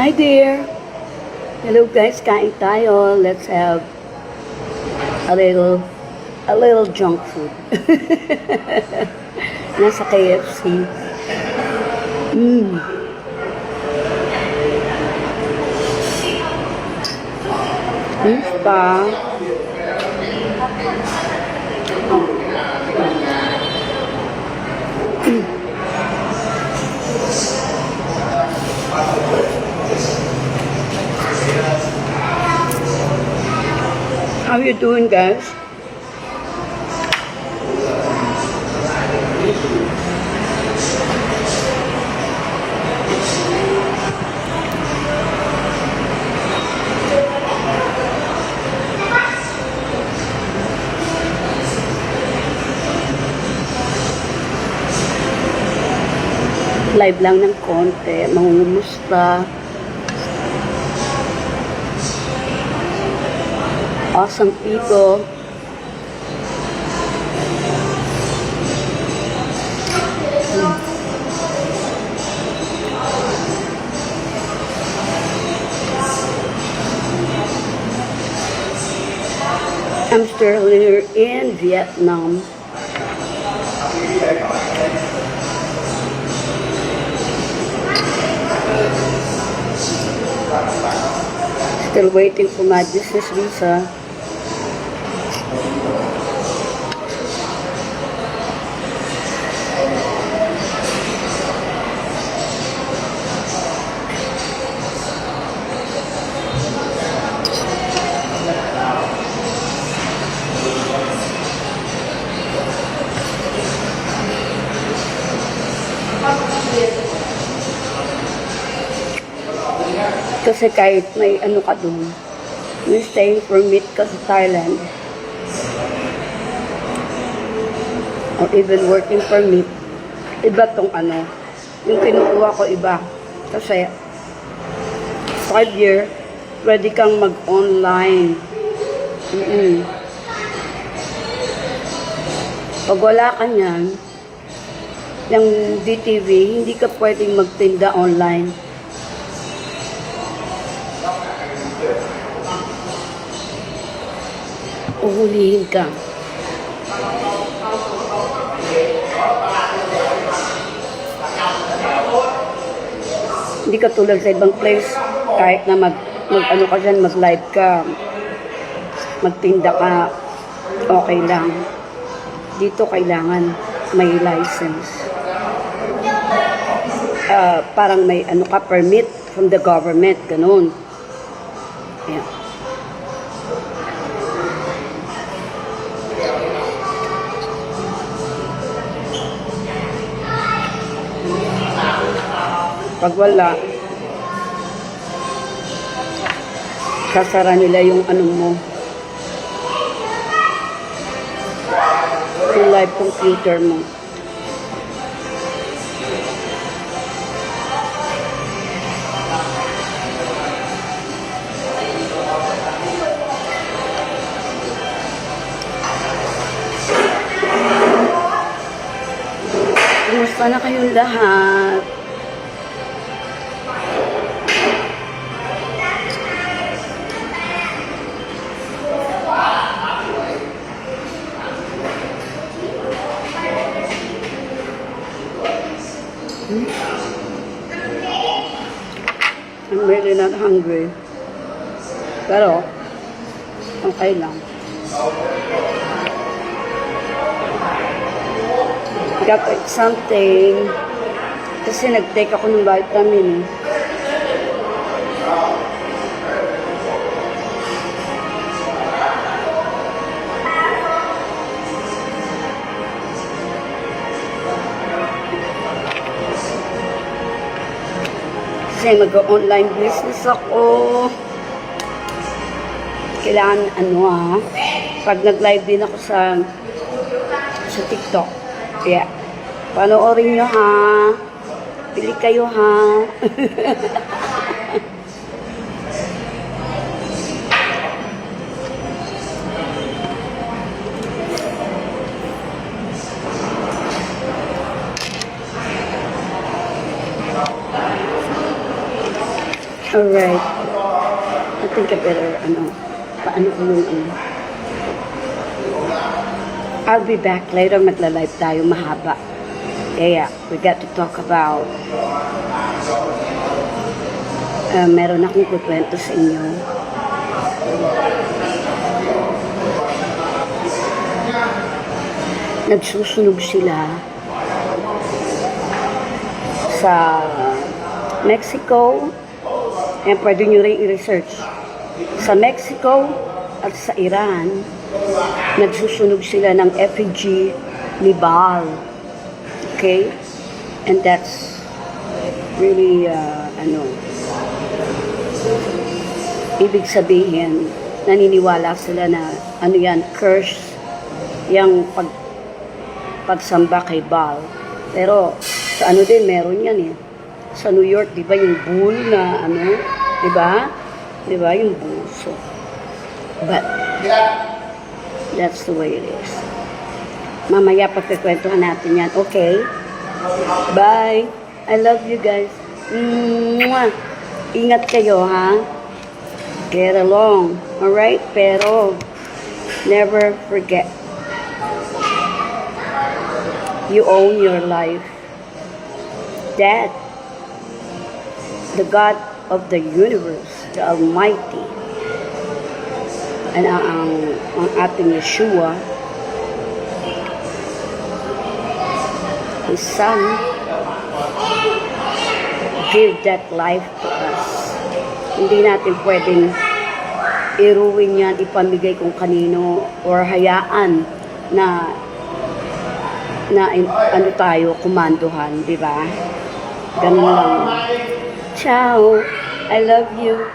Hi there! Hello guys, kain tayo. Let's have a little junk food. Nasa KFC. Beef pa. How you doing, guys? Live lang ng konti, mangungumusta. Awesome people. I'm still here in Vietnam. Still waiting for my business visa. Kasi kahit may ano ka dun, may staying permit ka sa Thailand, or even working permit, iba tong ano, yung kinukuha ko iba. Kasi 5 year, pwede kang mag-online. Pag wala ka niyan, yung DTV, hindi ka pwedeng magtinda online. Uhulihin ka. Hindi ka tulad sa ibang place, kahit na mag-ano ka dyan, mag-live ka, magtinda ka, okay lang. Dito kailangan may license. Parang may ano ka, permit from the government, ganun. Yeah. Pag wala, sasara nila yung ano mo, yung live computer mo. Kumusta na kayong lahat? I'm really not hungry. Pero, okay lang. Got to eat something. Kasi nag-take ako ng vitamin. Kasi mag-online business ako. Kailangan pag nag-live din ako sa TikTok. Yeah. Panoorin nyo ha. Pili kayo ha. Alright. I think I better, paano ko yung, I'll be back later, magla-live tayo, mahaba. Kaya, we got to talk about, meron akong kukwento sa inyo. Nagsusunog sila sa Mexico, and pwede nyo rin i-research. Sa Mexico at sa Iran, nagsusunog sila ng effigy ni Baal. Okay? And that's really, ibig sabihin, naniniwala sila na, yan, curse, yung pagsamba kay Baal. Pero, sa din, meron yan eh. Sa New York, di ba, yung bull na, di ba? Di ba, yung bull. So, but, that's the way it is. Mamaya, pagkikwentuhan natin yan. Okay? Bye! I love you guys. Mwah! Ingat kayo, ha? Get along. Alright? Pero, never forget. You own your life. That the God of the universe, the Almighty, and ang ating Yeshua, His Son, give that life to us. Hindi natin pwedeng iruwin yan, ipamigay kung kanino, or hayaan na tayo, kumanduhan, di ba? Ganun lang. Ciao! I love you.